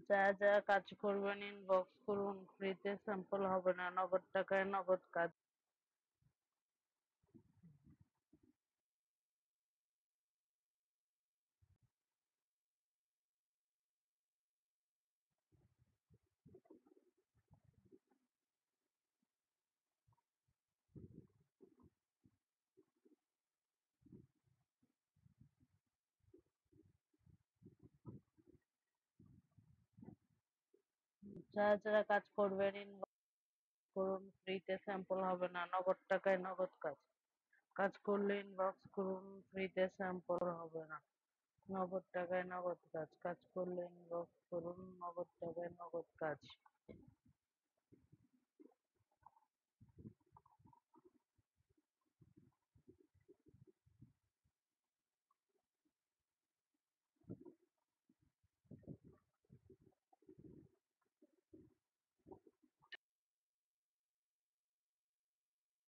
যা যা কাজ করবেন ইনবক্স করুন, ফ্রিতে স্যাম্পল হবে না, নগদ টাকায় নগদ কাজ। যারা যারা কাজ করবেন ইনবক্স করুন, ফ্রিতে স্যাম্পল হবে না, নগদ টাকায় নগদ কাজ। কাজ করলে ইনবক্স করুন, ফ্রিতে স্যাম্পল হবে না, নগদ টাকায় নগদ কাজ। কাজ করলে ইনবক্স করুন, নগদ টাকায় নগদ কাজ।